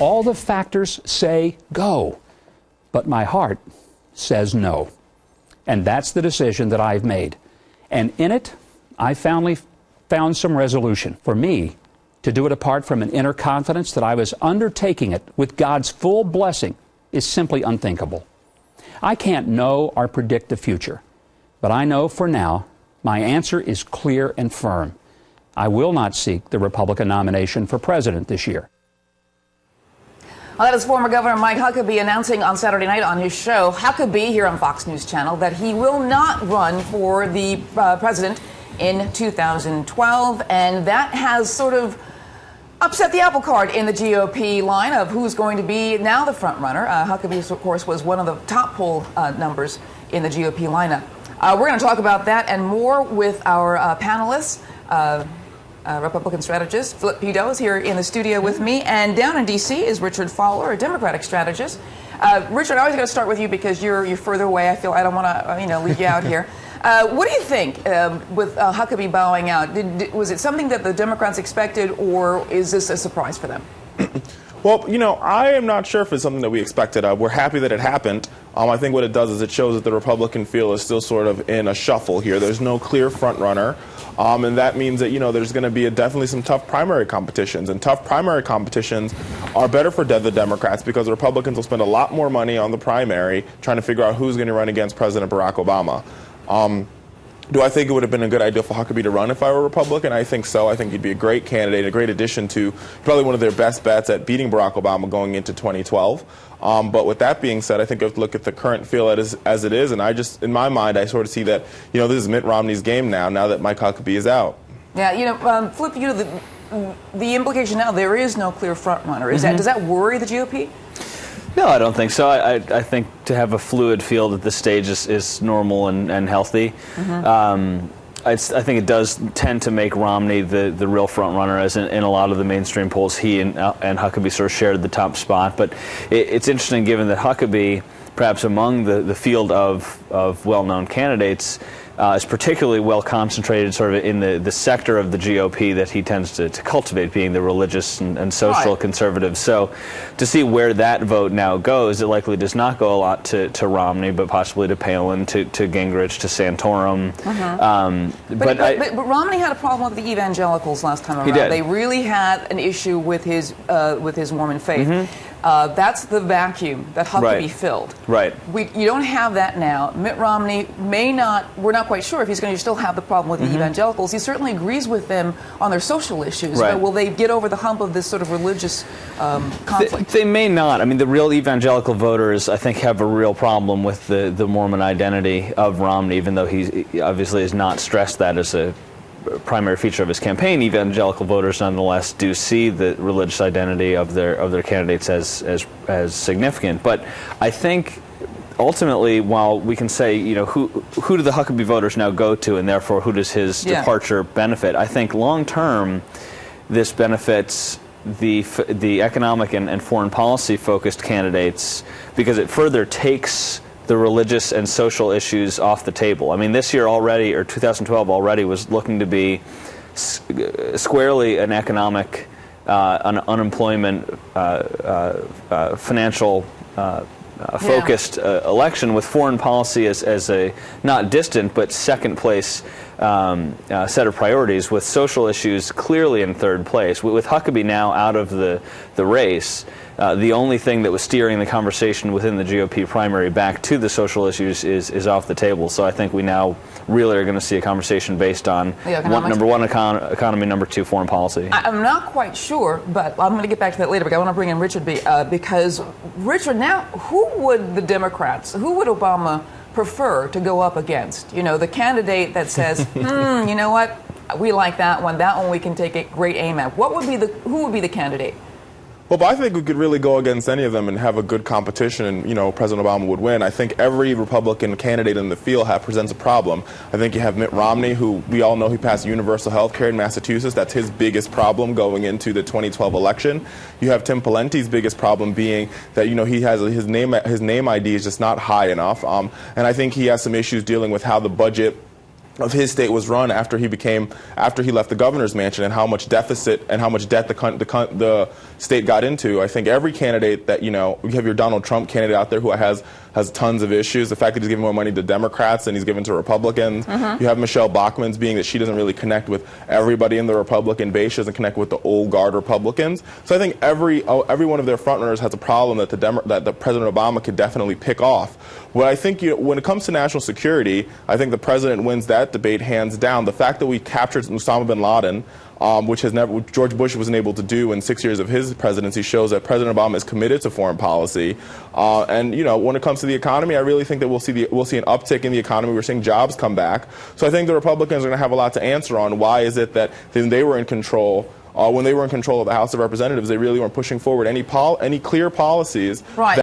All the factors say go, but my heart says no. And that's the decision that I've made. And in it, I finally found some resolution. For me, to do it apart from an inner confidence that I was undertaking it with God's full blessing is simply unthinkable. I can't know or predict the future, but I know for now my answer is clear and firm. I will not seek the Republican nomination for president this year. Well, that is former Governor Mike Huckabee announcing on Saturday night on his show, Huckabee, here on Fox News Channel, that he will not run for the president in 2012. And that has sort of upset the apple cart in the GOP line of who's going to be now the front runner. Huckabee, of course, was one of the top poll numbers in the GOP lineup. We're going to talk about that and more with our panelists. Republican strategist Flip Pito is here in the studio with me, and down in D.C. is Richard Fowler, a Democratic strategist. Richard, I always got to start with you because you're further away. I feel I don't want to leave you out here. What do you think with Huckabee bowing out? Was it something that the Democrats expected, or is this a surprise for them? Well, I am not sure if it's something that we expected. We're happy that it happened. I think what it does is it shows that the Republican field is still sort of in a shuffle here. There's no clear front runner. And that means that, there's going to be definitely some tough primary competitions. And tough primary competitions are better for the Democrats because the Republicans will spend a lot more money on the primary trying to figure out who's going to run against President Barack Obama. Do I think it would have been a good idea for Huckabee to run if I were a Republican? I think so. I think he'd be a great candidate, a great addition to probably one of their best bets at beating Barack Obama going into 2012. But with that being said, I think you have to look at the current field as it is, and in my mind, I sort of see that, this is Mitt Romney's game now that Mike Huckabee is out. Yeah, Flip, the implication now, there is no clear front runner. Does that worry the GOP? No, I don't think so. I think to have a fluid field at this stage is normal and healthy. I think it does tend to make Romney the real front runner, as in a lot of the mainstream polls. He and Huckabee sort of shared the top spot. But it's interesting, given that Huckabee, perhaps among the field of well-known candidates, is particularly well concentrated sort of in the sector of the GOP that he tends to cultivate, being the religious and social conservatives. So to see where that vote now goes, it likely does not go a lot to Romney, but possibly to Palin, to Gingrich, to Santorum. But Romney had a problem with the evangelicals last time around. He did. They really had an issue with his Mormon faith. That's the vacuum that Huckabee filled. Right. You don't have that now. Mitt Romney we're not quite sure if he's going to still have the problem with the evangelicals. He certainly agrees with them on their social issues, but will they get over the hump of this sort of religious conflict? They may not. I mean, the real evangelical voters, I think, have a real problem with the Mormon identity of Romney, even though he obviously has not stressed that as a primary feature of his campaign. Evangelical voters nonetheless do see the religious identity of their candidates as significant. But I think ultimately, while we can say, who do the Huckabee voters now go to, and therefore who does his departure benefit, I think long term this benefits the economic and foreign policy focused candidates, because it further takes the religious and social issues off the table. I mean, this year already, or 2012 already, was looking to be squarely an economic, unemployment, financial focused election, with foreign policy as a not distant but second place set of priorities, with social issues clearly in third place. With Huckabee now out of the race, the only thing that was steering the conversation within the GOP primary back to the social issues is off the table. So I think we now really are going to see a conversation based on number one, economy, number two, foreign policy. I'm not quite sure, but I'm going to get back to that later. But I want to bring in Richard because, Richard, now who would Obama prefer to go up against? The candidate that says, you know what, we like that one we can take a great aim at. Who would be the candidate? Well, but I think we could really go against any of them and have a good competition, and, President Obama would win. I think every Republican candidate in the field presents a problem. I think you have Mitt Romney, who we all know he passed universal health care in Massachusetts. That's his biggest problem going into the 2012 election. You have Tim Pawlenty's biggest problem being that, he has his name ID is just not high enough. And I think he has some issues dealing with how the budget of his state was run after he left the governor's mansion, and how much deficit and how much debt the state got into. I think every candidate that, you have your Donald Trump candidate out there who has tons of issues. The fact that he's giving more money to Democrats than he's given to Republicans. You have Michelle Bachmann's being that she doesn't really connect with everybody in the Republican base. She doesn't connect with the old guard Republicans. So I think every one of their frontrunners has a problem that that President Obama could definitely pick off. What I think, when it comes to national security, I think the president wins that debate hands down. The fact that we captured Osama bin Laden, which George Bush wasn't able to do in 6 years of his presidency, shows that President Obama is committed to foreign policy. And when it comes to the economy, I really think that we'll see an uptick in the economy. We're seeing jobs come back. So I think the Republicans are going to have a lot to answer on. Why is it that when they were in control of the House of Representatives, they really weren't pushing forward any clear policies? Right.